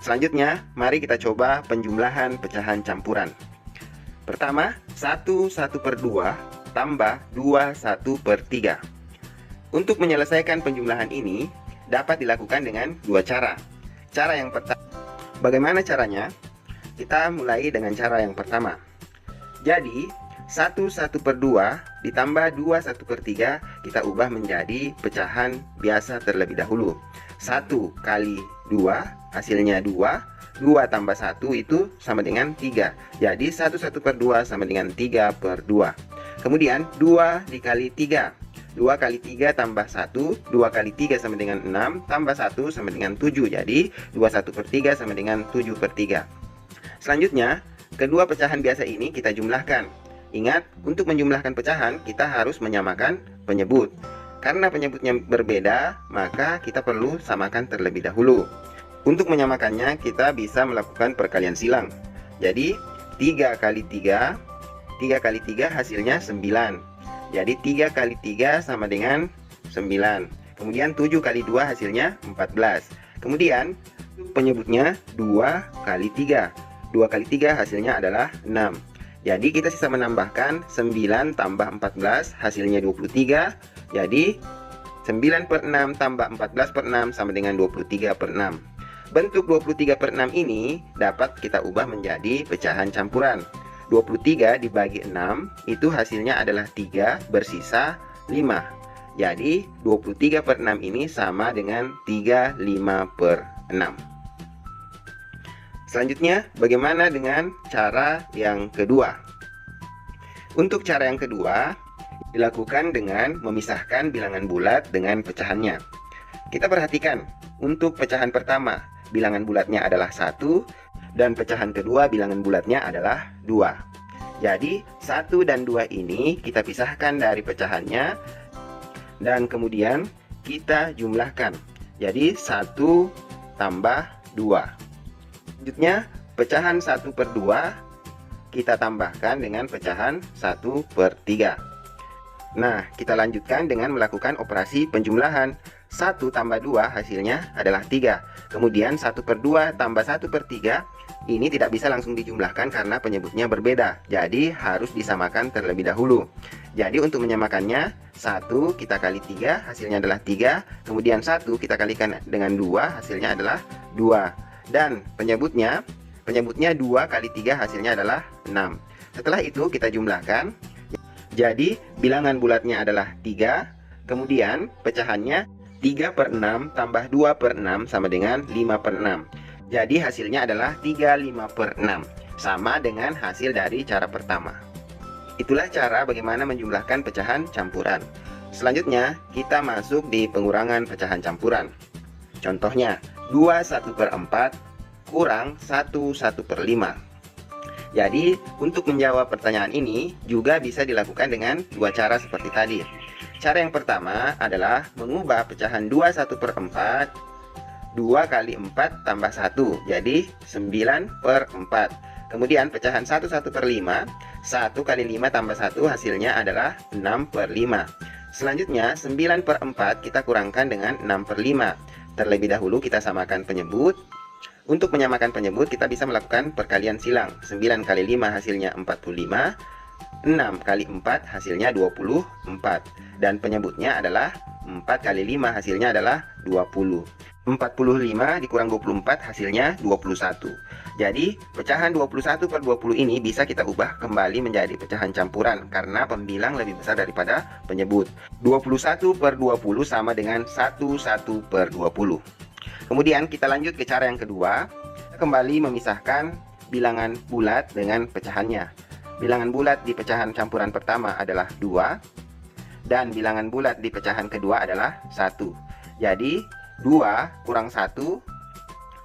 Selanjutnya, mari kita coba penjumlahan pecahan campuran. Pertama, 1/1/2 tambah 2/1/3. Untuk menyelesaikan penjumlahan ini, dapat dilakukan dengan dua cara. Cara yang pertama, bagaimana caranya? Kita mulai dengan cara yang pertama. Jadi, 1/1/2 ditambah 2/1/3 kita ubah menjadi pecahan biasa terlebih dahulu. 1 kali 2 hasilnya 2. 2 tambah 1 itu sama dengan 3. Jadi 1/1/2 sama dengan 3/2. Kemudian 2 dikali 3. 2 kali 3 tambah 1. 2 kali 3 sama dengan 6. Tambah 1 sama dengan 7. Jadi 21/3 sama dengan 7/3. Selanjutnya, kedua pecahan biasa ini kita jumlahkan. Ingat, untuk menjumlahkan pecahan kita harus menyamakan penyebut. Karena penyebutnya berbeda, maka kita perlu samakan terlebih dahulu. Untuk menyamakannya, kita bisa melakukan perkalian silang. Jadi, 3 kali 3, 3 kali 3 hasilnya 9. Jadi, 3 kali 3 sama dengan 9. Kemudian, 7 kali 2 hasilnya 14. Kemudian, penyebutnya 2 kali 3. 2 kali 3 hasilnya adalah 6. Jadi, kita sisa menambahkan 9 tambah 14 hasilnya 23. Jadi 9/6 tambah 14/6 sama dengan 23/6. Bentuk 23/6 ini dapat kita ubah menjadi pecahan campuran. 23 dibagi 6 itu hasilnya adalah 3, bersisa 5. Jadi 23/6 ini sama dengan 35/6. Selanjutnya, bagaimana dengan cara yang kedua? Untuk cara yang kedua dilakukan dengan memisahkan bilangan bulat dengan pecahannya. Kita perhatikan, untuk pecahan pertama bilangan bulatnya adalah 1 dan pecahan kedua bilangan bulatnya adalah 2. Jadi 1 dan 2 ini kita pisahkan dari pecahannya dan kemudian kita jumlahkan. Jadi 1 tambah 2. Selanjutnya, pecahan 1/2 kita tambahkan dengan pecahan 1/3. Nah, kita lanjutkan dengan melakukan operasi penjumlahan. 1 tambah 2 hasilnya adalah 3. Kemudian 1/2 tambah 1/3 ini tidak bisa langsung dijumlahkan karena penyebutnya berbeda. Jadi harus disamakan terlebih dahulu. Jadi untuk menyamakannya, 1 kita kali 3 hasilnya adalah 3. Kemudian 1 kita kalikan dengan 2 hasilnya adalah 2. Dan penyebutnya 2 kali 3 hasilnya adalah 6. Setelah itu kita jumlahkan. Jadi bilangan bulatnya adalah 3. Kemudian pecahannya 3/6 tambah 2/6 sama dengan 5/6. Jadi hasilnya adalah 35/6. Sama dengan hasil dari cara pertama. Itulah cara bagaimana menjumlahkan pecahan campuran. Selanjutnya kita masuk di pengurangan pecahan campuran. Contohnya 2/1/4 kurang 1/1/5. Jadi untuk menjawab pertanyaan ini juga bisa dilakukan dengan dua cara seperti tadi. Cara yang pertama adalah mengubah pecahan 2/1/4. 2 kali 4 tambah 1, jadi 9/4. Kemudian pecahan 1/1/5. 1 kali 5 tambah 1 hasilnya adalah 6/5. Selanjutnya 9/4 kita kurangkan dengan 6/5. Terlebih dahulu kita samakan penyebut. Untuk menyamakan penyebut kita bisa melakukan perkalian silang. 9 kali 5 hasilnya 45. 6 kali 4 hasilnya 24. Dan penyebutnya adalah 4 kali 5 hasilnya adalah 20. 45 dikurang 24 hasilnya 21. Jadi pecahan 21/20 ini bisa kita ubah kembali menjadi pecahan campuran karena pembilang lebih besar daripada penyebut. 21/20 sama dengan 11/20. Kemudian kita lanjut ke cara yang kedua. Kita kembali memisahkan bilangan bulat dengan pecahannya. Bilangan bulat di pecahan campuran pertama adalah 2 dan bilangan bulat di pecahan kedua adalah 1. Jadi 2 kurang 1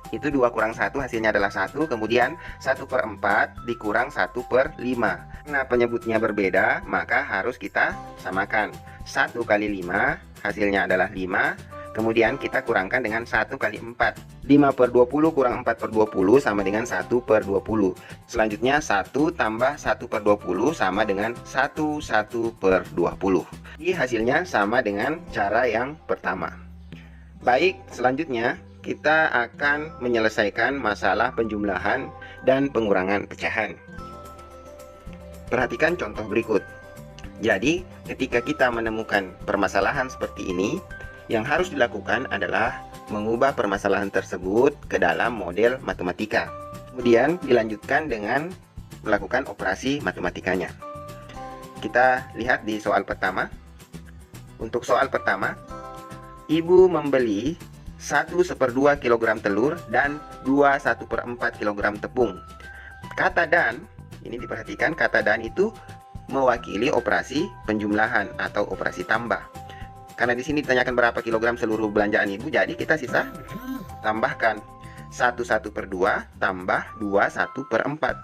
itu 2 kurang 1 hasilnya adalah 1. Kemudian 1/4 dikurang 1/5. Nah penyebutnya berbeda maka harus kita samakan. 1 kali 5 hasilnya adalah 5. Kemudian kita kurangkan dengan 1 kali 4. 5/20 kurang 4/20 sama dengan 1/20. Selanjutnya 1 tambah 1/20 sama dengan 1/20. Jadi hasilnya sama dengan cara yang pertama. Baik, selanjutnya kita akan menyelesaikan masalah penjumlahan dan pengurangan pecahan. Perhatikan contoh berikut. Jadi, ketika kita menemukan permasalahan seperti ini, yang harus dilakukan adalah mengubah permasalahan tersebut ke dalam model matematika. Kemudian dilanjutkan dengan melakukan operasi matematikanya. Kita lihat di soal pertama. Untuk soal pertama, ibu membeli 1/2 kg telur dan 2/1/4 kg tepung. Kata dan, ini diperhatikan, kata dan itu mewakili operasi penjumlahan atau operasi tambah. Karena di sini ditanyakan berapa kilogram seluruh belanjaan ibu, jadi kita sisa tambahkan 1/1/2 tambah 2/1/4.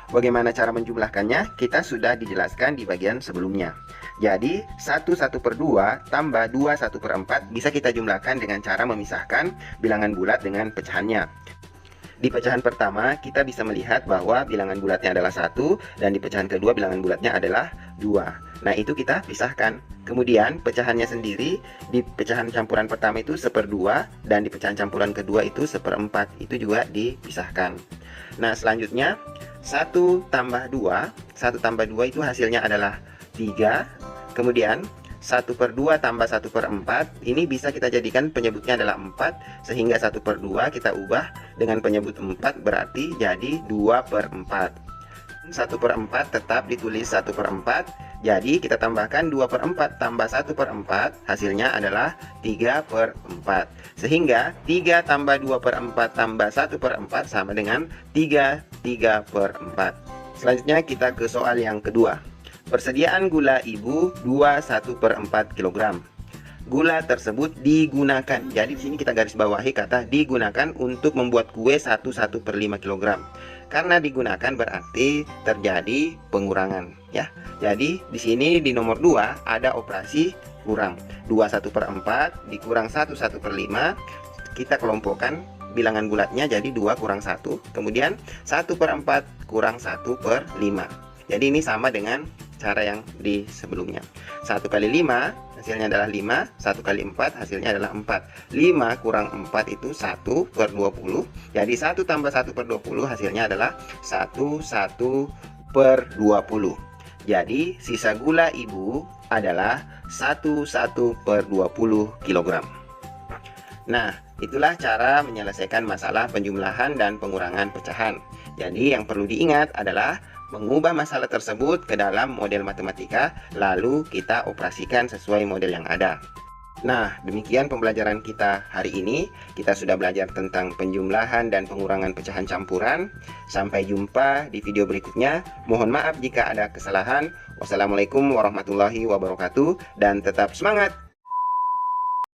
Bagaimana cara menjumlahkannya? Kita sudah dijelaskan di bagian sebelumnya. Jadi 1/1/2 tambah 2/1/4 bisa kita jumlahkan dengan cara memisahkan bilangan bulat dengan pecahannya. Di pecahan pertama kita bisa melihat bahwa bilangan bulatnya adalah 1 dan di pecahan kedua bilangan bulatnya adalah 2. Nah, itu kita pisahkan. Kemudian pecahannya sendiri di pecahan campuran pertama itu 1/2 dan di pecahan campuran kedua itu 1/4. Itu juga dipisahkan. Nah, selanjutnya 1 tambah 2 itu hasilnya adalah 3. Kemudian 1/2 tambah 1/4 ini bisa kita jadikan penyebutnya adalah 4, sehingga 1/2 kita ubah dengan penyebut 4 berarti jadi 2/4. 1/4 tetap ditulis 1/4, jadi kita tambahkan 2/4 tambah 1/4 hasilnya adalah 3/4, sehingga 3 tambah 2/4 tambah 1/4 sama dengan 3/4. Selanjutnya kita ke soal yang kedua. Persediaan gula ibu 2/1/4 kg. Gula tersebut digunakan. Jadi di sini kita garis bawahi kata digunakan untuk membuat kue 1/1/5 kg. Karena digunakan berarti terjadi pengurangan, ya. Jadi di sini di nomor 2 ada operasi kurang. 2/1/4 dikurang 1/1/5. Kita kelompokkan bilangan bulatnya jadi 2 kurang 1. Kemudian 1/4 kurang 1/5. Jadi ini sama dengan cara yang di sebelumnya. 1 kali 5 hasilnya adalah 5, 1 kali 4 hasilnya adalah 4. 5 kurang 4 itu 1/20. Jadi 1 tambah 1/20 hasilnya adalah 1/20. Jadi sisa gula ibu adalah 1/20 kg. Nah, itulah cara menyelesaikan masalah penjumlahan dan pengurangan pecahan. Jadi yang perlu diingat adalah mengubah masalah tersebut ke dalam model matematika, lalu kita operasikan sesuai model yang ada. Nah, demikian pembelajaran kita hari ini. Kita sudah belajar tentang penjumlahan dan pengurangan pecahan campuran. Sampai jumpa di video berikutnya. Mohon maaf jika ada kesalahan. Wassalamualaikum warahmatullahi wabarakatuh, dan tetap semangat!